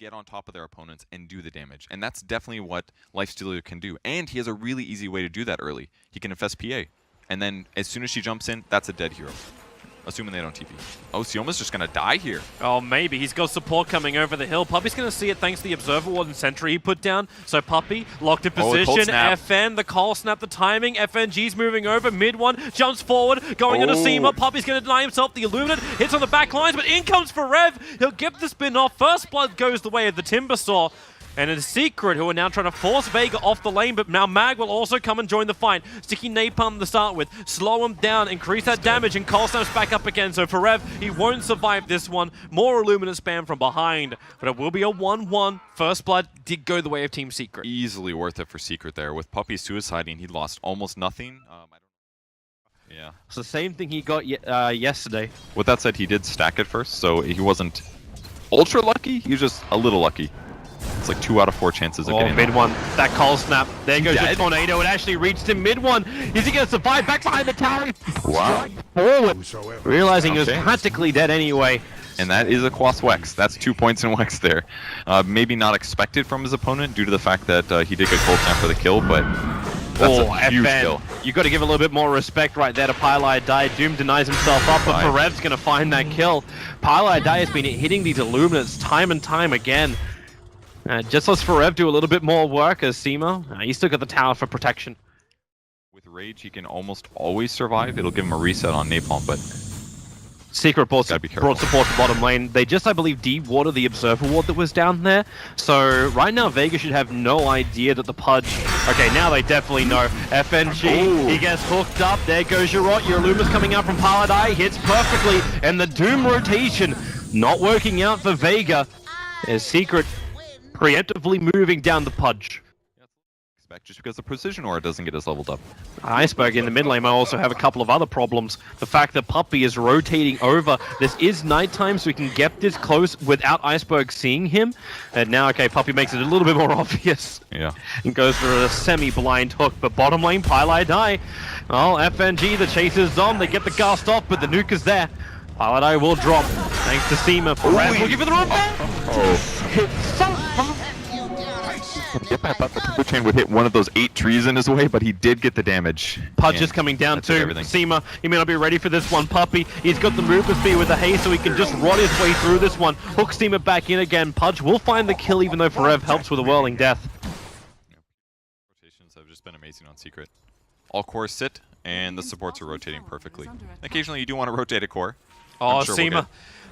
get on top of their opponents and do the damage. And that's definitely what Lifestealer can do. And he has a really easy way to do that early. He can infest PA. And then as soon as she jumps in, that's a dead hero. Assuming they don't TP. Oh, Sioma's just going to die here. Oh, maybe. He's got support coming over the hill. Puppey's going to see it thanks to the Observer Ward and Sentry he put down. So Puppey locked in position. FN, the call snap, the timing. FNG's moving over. Mid one, jumps forward, going into Seema. Puppey's going to deny himself. The Illuminate hits on the back lines, but in comes Forev. He'll get the spin off. First Blood goes the way of the Timbersaw. And it's Secret who are now trying to force Vega off the lane, but now Mag will also come and join the fight. Sticky Napalm to start with, slow him down, increase that damage, and Call snaps back up again. So Forev, he won't survive this one. More Illuminate spam from behind, but it will be a 1-1. First Blood did go the way of Team Secret. Easily worth it for Secret there. With Puppey suiciding, he lost almost nothing. Yeah. It's the same thing he got yesterday. With that said, he did stack it first, so he wasn't ultra lucky. He was just a little lucky. It's like 2 out of 4 chances of getting mid one. That call snap. There goes the tornado. It actually reached him mid one. Is he going to survive? Back behind the tower. Wow. Forward. Realizing he was practically dead anyway. And that is a Quas Wex. That's 2 points in Wex there. Maybe not expected from his opponent due to the fact that he did get cold snap for the kill, but that's a huge kill. You got to give a little bit more respect right there to Pylai Dai. Doom denies himself up, but Forev's going to find that kill. Pylai Dai has been hitting these Illuminates time and time again. Just lets Forev do a little bit more work as Seema. He's still got the tower for protection. With Rage, he can almost always survive. It'll give him a reset on Napalm, but Secret brought support to bottom lane. They just, I believe, de-watered the Observer Ward that was down there. So right now, Vega should have no idea that the Pudge... Okay, now they definitely know. FNG, he gets hooked up. There goes your Rot. Your Illuma's coming out from Paladai. Hits perfectly. And the Doom rotation not working out for Vega. As Secret preemptively moving down the Pudge. Just because the Precision Aura doesn't get us leveled up. Iceberg in the mid lane might also have a couple of other problems. The fact that Puppey is rotating over. This is nighttime, so we can get this close without Iceberg seeing him. And now, okay, Puppey makes it a little bit more obvious. Yeah. And goes for a semi-blind hook. But bottom lane, Pylai Dai. Well, FNG, the chase is on. They get the gust off, but the nuke is there. Pylai Dai will drop. Thanks to Seema. We'll give it the run. I thought the Timber Chain would hit one of those 8 trees in his way, but he did get the damage. Pudge is coming down too. Seema, he may not be ready for this one. Puppey, he's got the movement speed with the haste, so he can just rot his way through this one. Hook Seema back in again. Pudge will find the kill, even though Forev helps with a whirling death. Rotations have just been amazing on Secret. All cores sit, and the supports are rotating perfectly. Occasionally, you do want to rotate a core. Oh, sure Seema,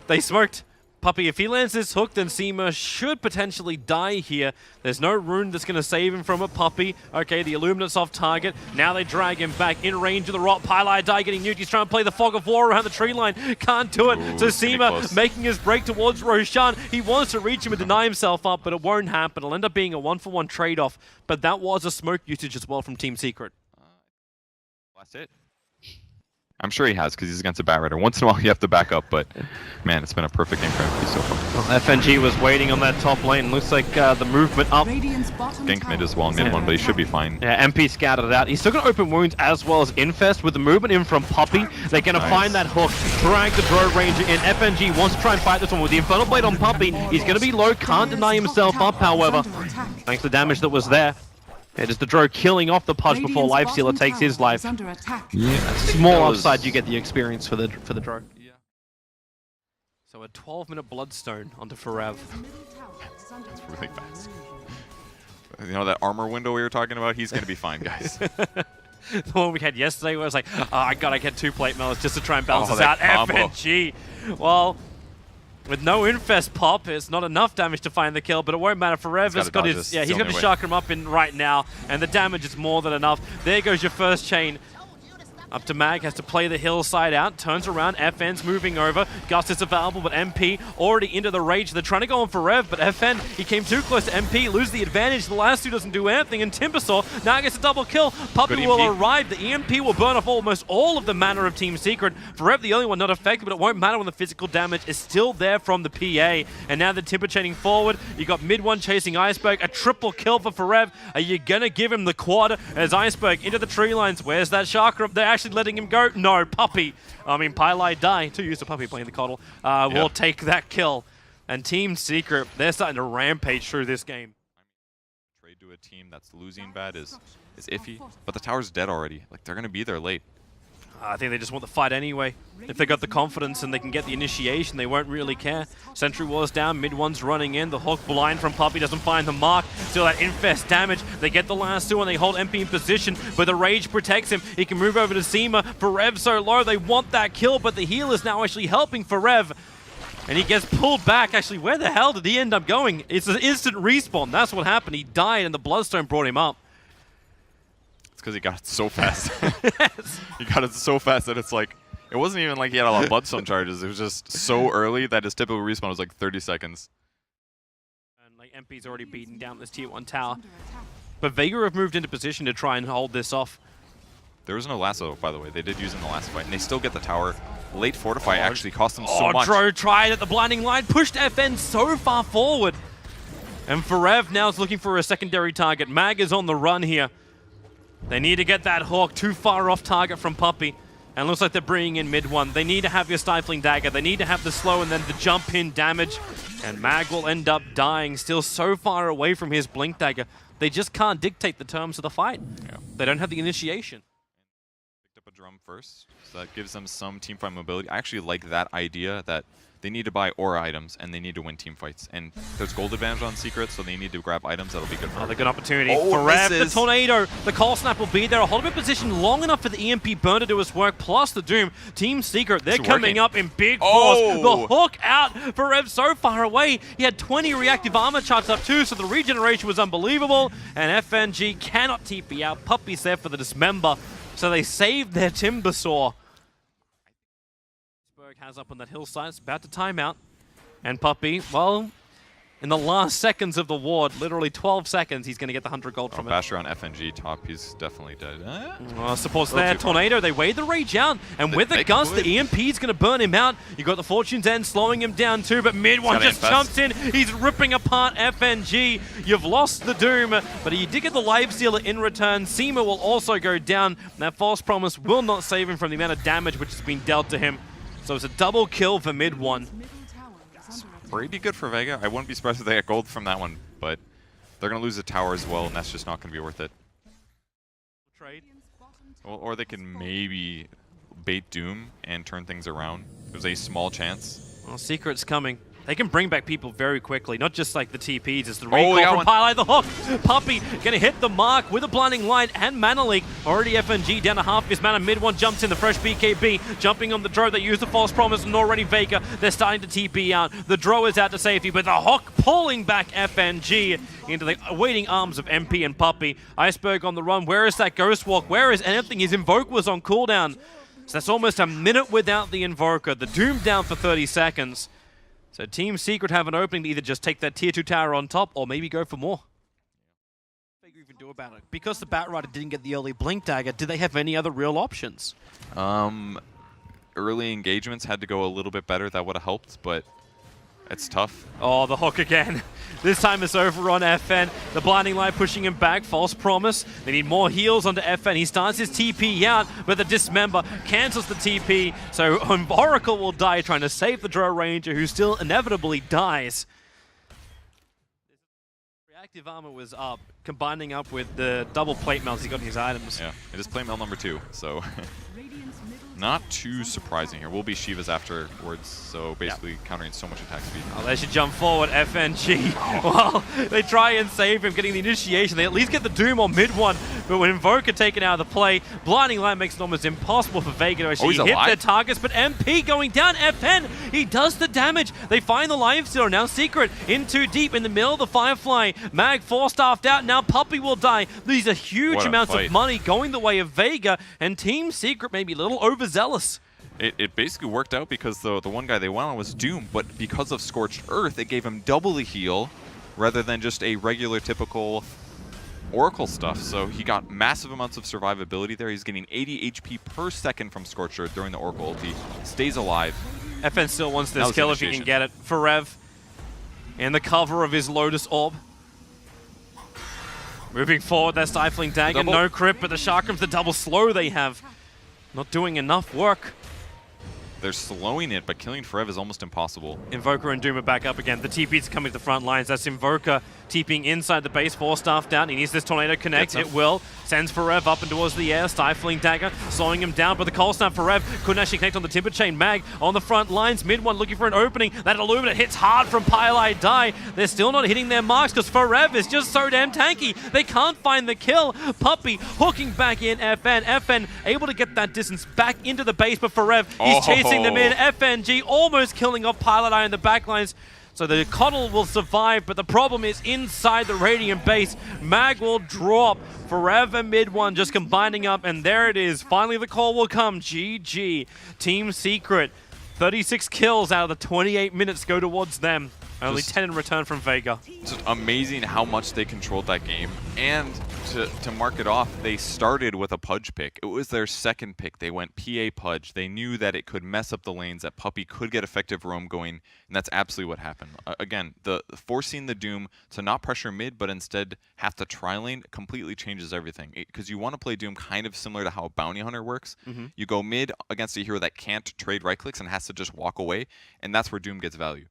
they smoked. Puppey, if he lands this hook, then Seema should potentially die here. There's no rune that's going to save him from it. Puppey, okay, the Illuminate's off target. Now they drag him back in range of the Rot. Pylai Dai getting nuked. He's trying to play the Fog of War around the tree line. Can't do it. So Seema making his break towards Roshan. He wants to reach him and deny himself up, but it won't happen. It'll end up being a 1-for-1 trade-off. But that was a smoke usage as well from Team Secret. That's it. I'm sure he has, because he's against a Bat Rider. Once in a while, you have to back up, but man, it's been a perfect game for MP so far. Well, FNG was waiting on that top lane. Looks like the movement up. Gank mid as well, mid one, but he should be fine. Yeah, MP scattered it out. He's still got open wounds as well as Infest with the movement in from Puppey. They're going to find that hook, drag the Drow Ranger in. FNG wants to try and fight this one with the Infernal Blade on Puppey. He's going to be low, can't deny himself up, however, thanks to the damage that was there. It is the Drow killing off the Pudge before Lifestealer takes his life. Yeah, small upside, you get the experience for the Drow. Yeah. So a 12-minute Bloodstone onto Forev. That's really fast. You know that armor window we were talking about? He's going to be fine, guys. The one we had yesterday where I was like, oh, I gotta get 2 plate melons just to try and balance this out. Combo. FNG! Well, with no Infest pop, it's not enough damage to find the kill, but it won't matter. Forev has got his... Yeah, he's got to shark him up in right now, and the damage is more than enough. There goes your first chain. Up to Mag, has to play the hillside out, turns around, FN's moving over, Gust is available, but MP already into the rage. They're trying to go on for Rev, but FN, he came too close to MP, loses the advantage. The last two doesn't do anything, and Timbersaw now gets a double kill. Puppey will arrive, the EMP will burn off almost all of the mana of Team Secret. Forev the only one not affected, but it won't matter when the physical damage is still there from the PA. And now the Timber chaining forward, you got mid one chasing Iceberg, a triple kill for Forev. Are you gonna give him the quad as Iceberg into the tree lines? Where's that chakra? They're actually letting him go. No, Puppey. I mean, Pylai Dai, too used to Puppey playing the coddle, will take that kill. And Team Secret, they're starting to rampage through this game. Trade to a team that's losing bad is iffy, but the tower's dead already. Like, they're going to be there late. I think they just want the fight anyway. If they got the confidence and they can get the initiation, they won't really care. Sentry Wars down, mid one's running in. The hook blind from Puppey doesn't find the mark. Still that infest damage. They get the last two and they hold MP in position, but the rage protects him. He can move over to Seema. Farev so low, they want that kill, but the heal is now actually helping Farev. And he gets pulled back. Actually, where the hell did he end up going? It's an instant respawn. That's what happened. He died and the Bloodstone brought him up. Because he got it so fast. Yes. He got it so fast that it's like, it wasn't even like he had a lot of bloodstone charges. It was just so early that his typical respawn was like 30 seconds. And like MP's already beaten down this tier 1 tower. But Vega have moved into position to try and hold this off. There was no lasso, by the way. They did use it in the last fight, and they still get the tower. Late Fortify actually cost them so much. Dro tried at the blinding light, pushed FN so far forward. And Farev now is looking for a secondary target. Mag is on the run here. They need to get that Hawk too far off target from Puppey. And looks like they're bringing in mid one. They need to have your Stifling Dagger. They need to have the slow and then the jump in damage. And Mag will end up dying, still so far away from his Blink Dagger. They just can't dictate the terms of the fight. Yeah. They don't have the initiation. Picked up a drum first, so that gives them some teamfight mobility. I actually like that idea that they need to buy aura items and they need to win team fights. And there's gold advantage on Secret, so they need to grab items that'll be good for them. Another good opportunity. Oh, Farev, the Tornado, the Cold Snap will be there. A hold of it position long enough for the EMP burn to do his work, plus the Doom. Team Secret, they're coming up in big force. The hook out. Farev so far away. He had 20 reactive armor charged up too, so the regeneration was unbelievable. And FNG cannot TP out. Puppey's there for the dismember, so they saved their Timber Saw. Has up on that hillside, it's about to time out. And Puppey, well, in the last seconds of the ward, literally 12 seconds, he's going to get the 100 gold from it. Basher on FNG top, he's definitely dead. Supports there, Tornado, they wait the rage out, and with the gust, the EMP is going to burn him out. You got the Fortune's End slowing him down too, but mid one just jumps in, he's ripping apart FNG. You've lost the Doom, but you did get the Life Stealer in return. Seema will also go down. That False Promise will not save him from the amount of damage which has been dealt to him. So it's a double kill for mid one. It's pretty good for Vega. I wouldn't be surprised if they get gold from that one, but they're going to lose the tower as well, and that's just not going to be worth it. Trade. Or they can maybe bait Doom and turn things around. There's a small chance. Well, Secret's coming. They can bring back people very quickly, not just like the TPs. It's the recall from Pyle, the hook. Puppey gonna hit the mark with a blinding light and mana leak. Already FNG down to half his mana. Mid one jumps in, the fresh BKB jumping on the Dro. They use the False Promise, and already Vega, they're starting to TP out. The Dro is out to safety, but the hook pulling back FNG into the waiting arms of MP and Puppey. Iceberg on the run. Where is that Ghost Walk? Where is anything? His Invoke was on cooldown. So that's almost a minute without the Invoker. The Doom down for 30 seconds. So Team Secret have an opening to either just take that tier 2 tower on top or maybe go for more. What do they even do about it? Because the Batrider didn't get the early Blink Dagger, do they have any other real options? Early engagements had to go a little bit better. That would have helped, but it's tough. Oh, the hook again. This time it's over on FN. The blinding light pushing him back. False Promise. They need more heals onto FN. He starts his TP out, but the Dismember cancels the TP. So Oracle will die trying to save the Dro Ranger, who still inevitably dies. Reactive armor was up, combining up with the double plate melts he got in his items. Yeah, it is plate melt number 2, so not too surprising here. We'll be Shivas afterwards, so basically countering so much attack speed. Oh, they should jump forward, FNG. Well, they try and save him, getting the initiation. They at least get the Doom on mid one, but when Invoker taken out of the play, Blinding Light makes it almost impossible for Vega to actually hit their targets, but MP going down, FN, he does the damage. They find the Life Stealer, now Secret in too deep in the middle of the Firefly. Mag 4-staffed out, now Puppey will die. These are huge amounts of money going the way of Vega, and Team Secret may be a little overzealous. It basically worked out because the one guy they went on was Doom, but because of Scorched Earth, it gave him double the heal rather than just a regular typical Oracle stuff. So he got massive amounts of survivability there. He's getting 80 HP per second from Scorched Earth during the Oracle ulti. Stays alive. FN still wants this kill if he can get it. Farev in the cover of his Lotus Orb. Moving forward, that Stifling Dagger, no crit, but the Chakrams, the double slow they have, not doing enough work. They're slowing it, but killing Forev is almost impossible. Invoker and Doom are back up again. The TP's coming to the front lines. That's Invoker TPing inside the base, 4-staff down. He needs this Tornado Connect. It will. Sends Forev up and towards the air. Stifling Dagger, slowing him down. But the Cold Snap Forev couldn't actually connect on the Timber Chain. Mag on the front lines. Mid one looking for an opening. That Illuminate hits hard from Pile Die. They're still not hitting their marks because Forev is just so damn tanky. They can't find the kill. Puppey hooking back in FN. FN able to get that distance back into the base, but Forev, he's chasing them in. FNG almost killing off Pilot Eye in the backlines. So the Coddle will survive, but the problem is inside the Radiant base. Mag will drop. Forever mid one just combining up, and there it is. Finally the call will come. GG. Team Secret. 36 kills out of the 28 minutes go towards them. Only 10 in return from Vega. Just amazing how much they controlled that game. And to mark it off, they started with a Pudge pick. It was their second pick. They went PA Pudge. They knew that it could mess up the lanes, that Puppey could get effective roam going, and that's absolutely what happened. Again, the forcing the Doom to not pressure mid, but instead have to try lane completely changes everything. Because you want to play Doom kind of similar to how Bounty Hunter works. You go mid against a hero that can't trade right clicks and has to just walk away, and that's where Doom gets value.